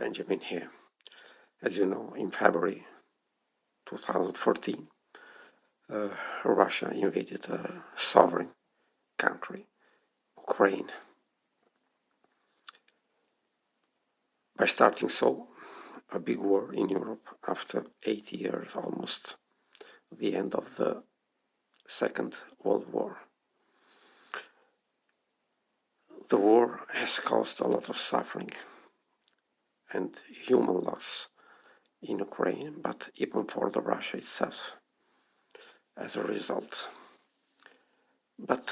Benjamin here. As you know, in February 2014, Russia invaded a sovereign country, Ukraine. By starting so, a big war in Europe after 80 years almost, the end of the Second World War. The war has caused a lot of suffering and human loss in Ukraine, but even for the Russia itself as a result. But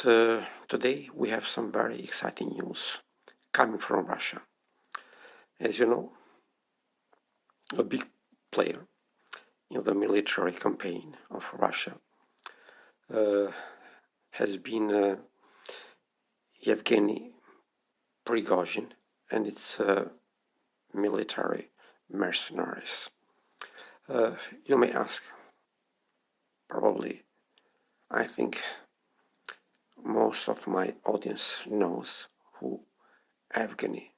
today we have some very exciting news coming from Russia. As you know, a big player in the military campaign of Russia has been Yevgeny Prigozhin and its military mercenaries. You may ask, probably, I think most of my audience knows who Yevgeny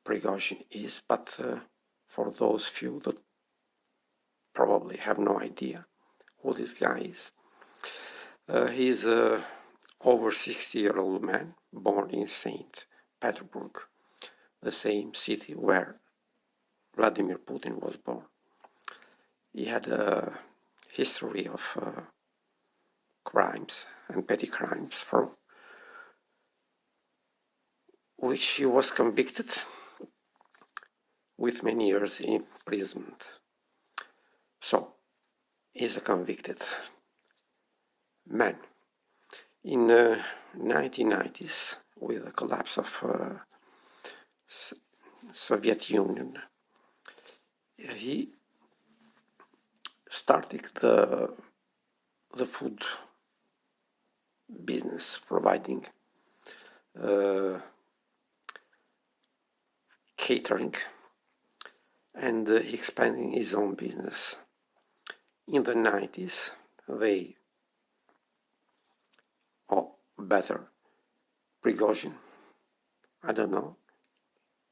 Prigozhin is, but for those few that probably have no idea who this guy is, he's a over 60-year-old man born in St. Petersburg, the same city where Vladimir Putin was born. He had a history of crimes and petty crimes for which he was convicted with many years in imprisonment. So, he's a convicted man. In 1990s, with the collapse of Soviet Union, he started the food business, providing catering and expanding his own business. In the 90s, Prigozhin, I don't know,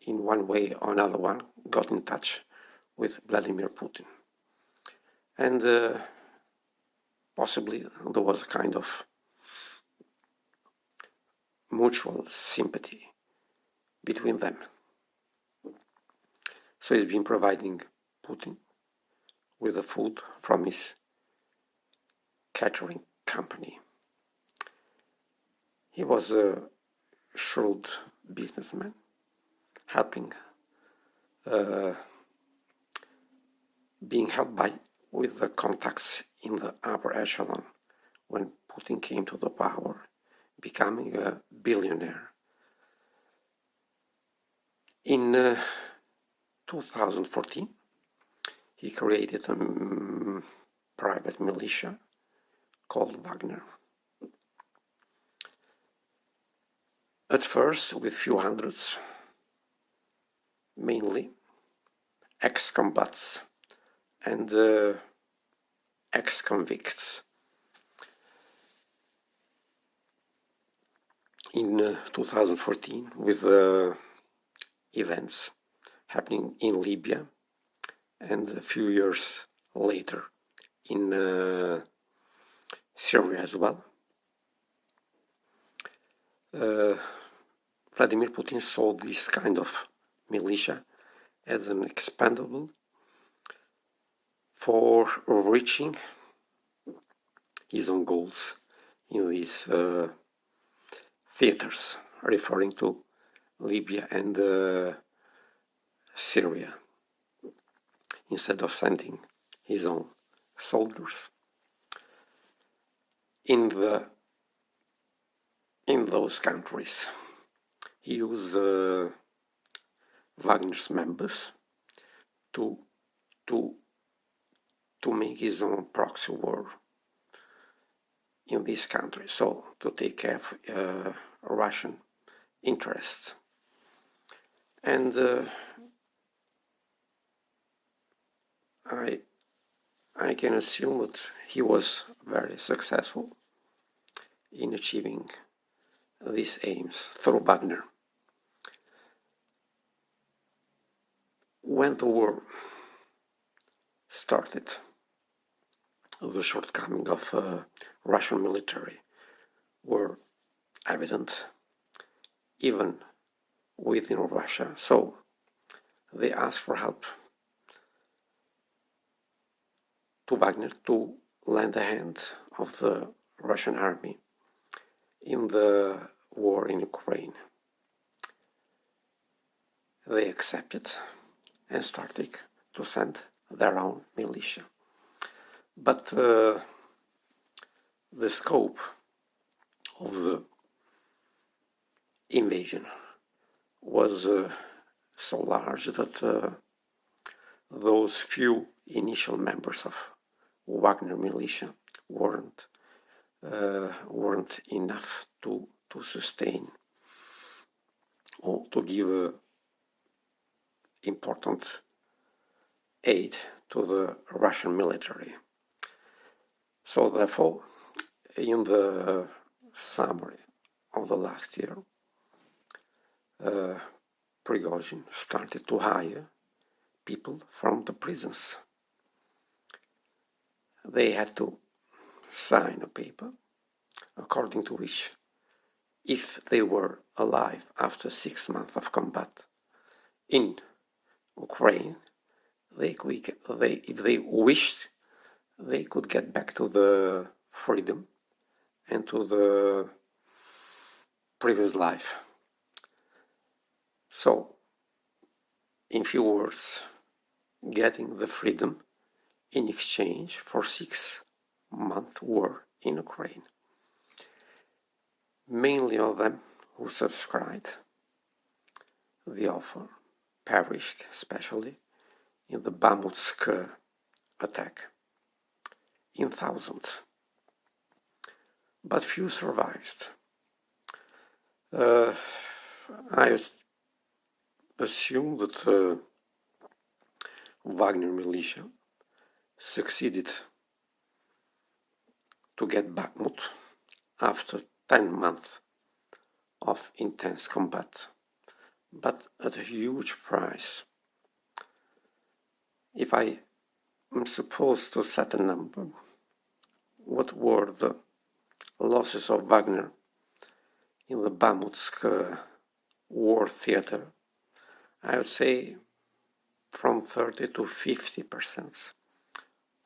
in one way or another one, got in touch with Vladimir Putin. And possibly there was a kind of mutual sympathy between them. So he's been providing Putin with the food from his catering company. He was a shrewd businessman, being helped with the contacts in the upper echelon when Putin came to the power, becoming a billionaire. In 2014, he created a private militia called Wagner. At first, with few hundreds, mainly ex-combats and ex-convicts. In 2014, with events happening in Libya, and a few years later in Syria as well, Vladimir Putin saw this kind of militia as an expendable for reaching his own goals in these theaters, referring to Libya and Syria, instead of sending his own soldiers in those countries. He used Wagner's members to make his own proxy war in this country, so to take care of Russian interests. And I can assume that he was very successful in achieving these aims through Wagner. When the war started, the shortcomings of Russian military were evident, even within Russia. So they asked for help to Wagner to lend a hand of the Russian army in the war in Ukraine. They accepted and started to send their own militia. But the scope of the invasion was so large that those few initial members of Wagner militia weren't enough to sustain or to give important aid to the Russian military. So therefore, in the summer of the last year, Prigozhin started to hire people from the prisons. They had to sign a paper according to which, if they were alive after 6 months of combat in Ukraine, if they wished, they could get back to the freedom and to the previous life. So, in few words, getting the freedom in exchange for 6-month war in Ukraine. Mainly of them who subscribed the offer perished, especially in the Bamutsk attack, in thousands. But few survived. I assume that Wagner militia succeeded to get Bakhmut after 10 months of intense combat, but at a huge price. If I am supposed to set a number, what were the losses of Wagner in the Bamutsk war theater? I would say from 30 to 50%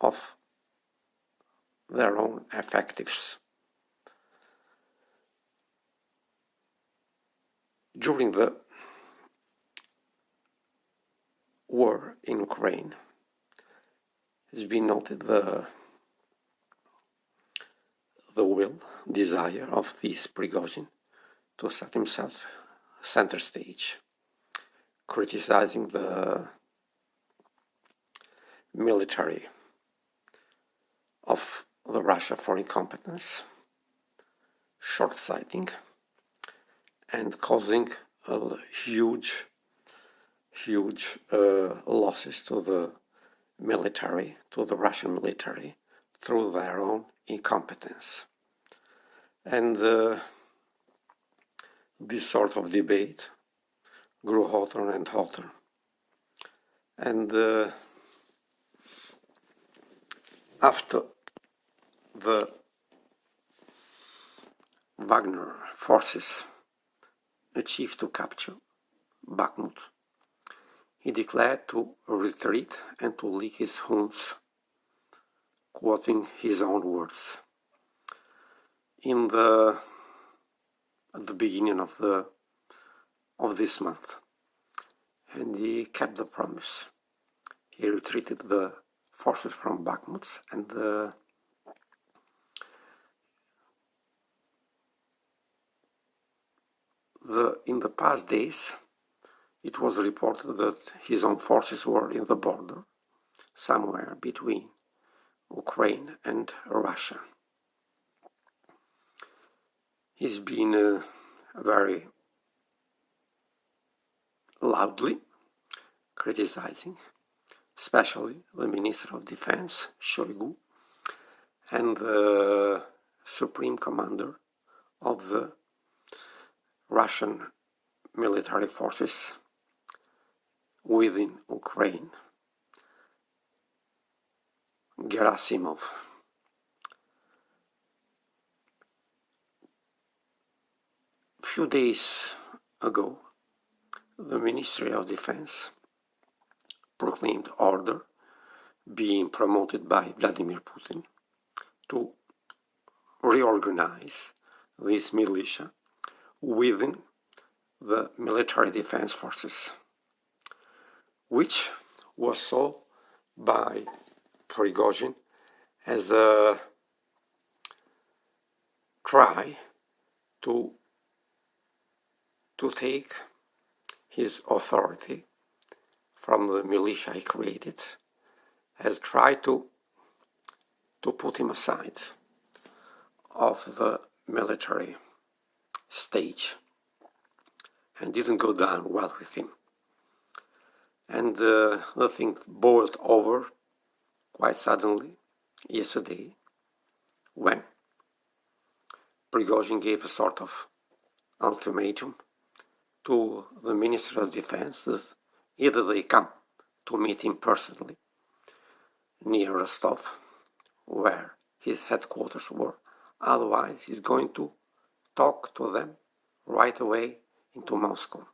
of their own effectives. During the war in Ukraine, has been noted the desire of this Prigozhin to set himself center stage, criticizing the military of the Russia for incompetence, short-sighting, and causing huge losses to the military, to the Russian military, through their own incompetence. And this sort of debate grew hotter and hotter. And after the Wagner forces achieved to capture Bakhmut, he declared to retreat and to lick his wounds, quoting his own words. At the beginning of this month, and he kept the promise. He retreated the forces from Bakhmut, and in the past days, it was reported that his own forces were in the border, somewhere between Ukraine and Russia. He's been very loudly criticizing, especially the Minister of Defense, Shoigu, and the Supreme Commander of the Russian military forces, within Ukraine, Gerasimov. A few days ago, the Ministry of Defense proclaimed order being promoted by Vladimir Putin to reorganize this militia within the military defense forces, which was saw by Prigozhin as a try to take his authority from the militia he created, has tried to put him aside of the military stage, and didn't go down well with him. And the thing boiled over quite suddenly yesterday when Prigozhin gave a sort of ultimatum to the Ministry of Defense that either they come to meet him personally near Rostov, where his headquarters were, otherwise he's going to talk to them right away into Moscow.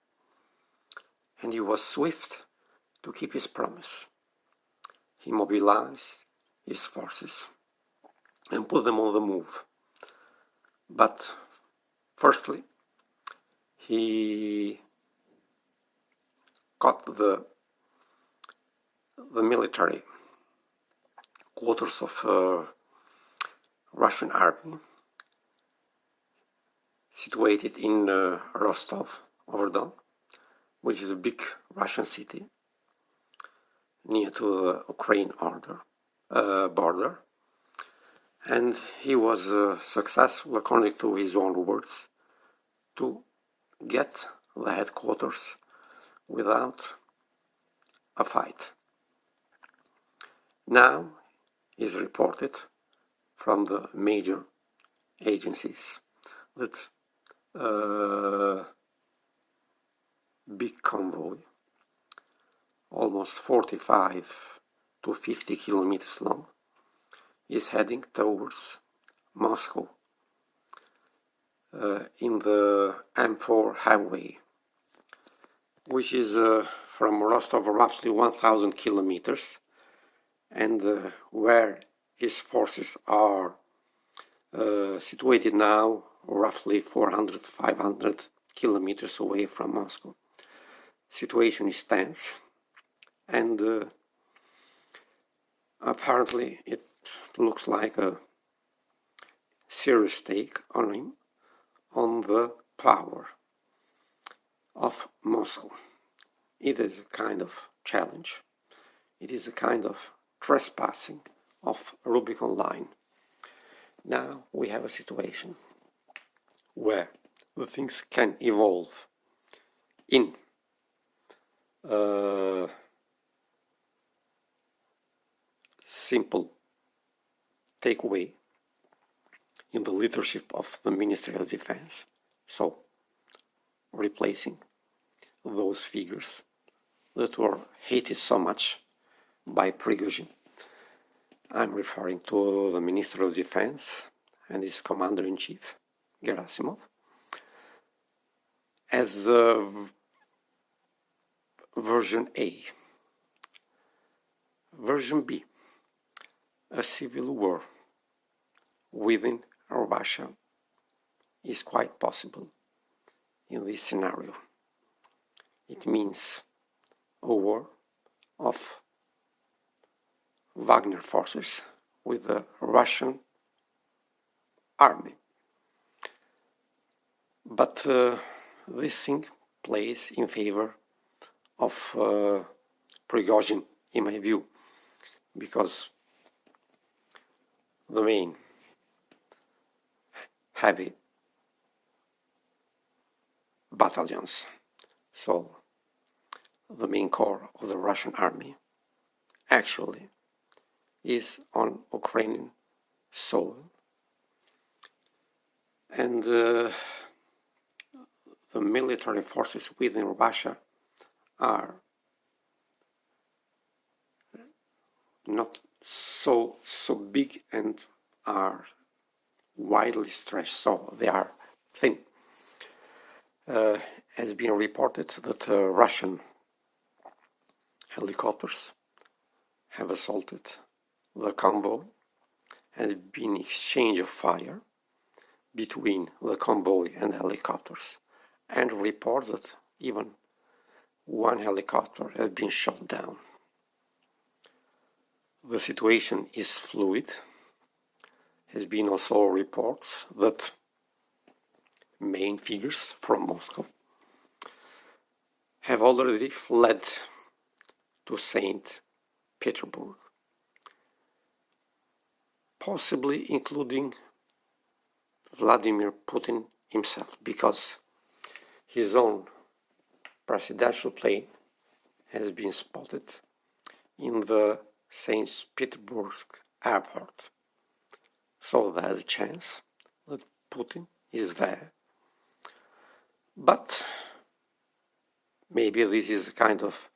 And he was swift to keep his promise. He mobilized his forces and put them on the move. But firstly, he caught the military quarters of Russian army situated in Rostov-on-Don, which is a big Russian city near to the Ukraine border. And he was successful, according to his own words, to get the headquarters without a fight. Now is reported from the major agencies that a big convoy, almost 45 to 50 kilometers long, is heading towards Moscow in the M4 highway, which is from Rostov roughly 1,000 kilometers, and where his forces are situated now roughly 400-500 kilometers away from Moscow. Situation is tense, and apparently it looks like a serious stake on him, on the power of Moscow. It is a kind of challenge. It is a kind of trespassing of a Rubicon line. Now we have a situation where the things can evolve in simple takeaway in the leadership of the Ministry of Defense. So, replacing those figures that were hated so much by Prigozhin. I'm referring to the Minister of Defense and his Commander-in-Chief, Gerasimov, as version A. Version B, a civil war within Russia is quite possible in this scenario. It means a war of Wagner forces with the Russian army. But this thing plays in favor of Prigozhin, in my view, because the main heavy battalions, so the main core of the Russian army, actually is on Ukrainian soil, and the military forces within Russia are not so big and are widely stretched, so they are thin. Has been reported that Russian helicopters have assaulted the convoy and been exchange of fire between the convoy and helicopters, and reports that even one helicopter has been shot down. The situation is fluid. Has been also reports that main figures from Moscow have already fled to St. Petersburg, possibly including Vladimir Putin himself, because his own presidential plane has been spotted in the St. Petersburg airport. So there's a chance that Putin is there. But maybe this is a kind of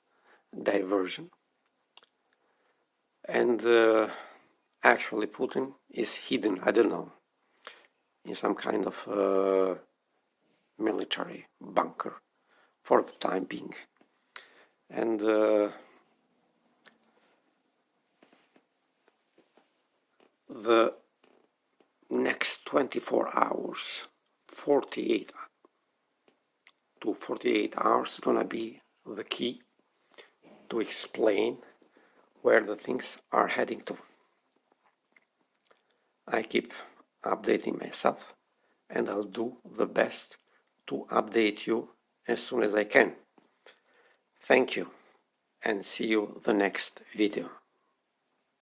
diversion. And actually Putin is hidden, I don't know, in some kind of military bunker for the time being. And the next 24 hours, 48 to 48 hours is gonna be the key to explain where the things are heading to. I keep updating myself, and I'll do the best to update you as soon as I can. Thank you, and see you the next video.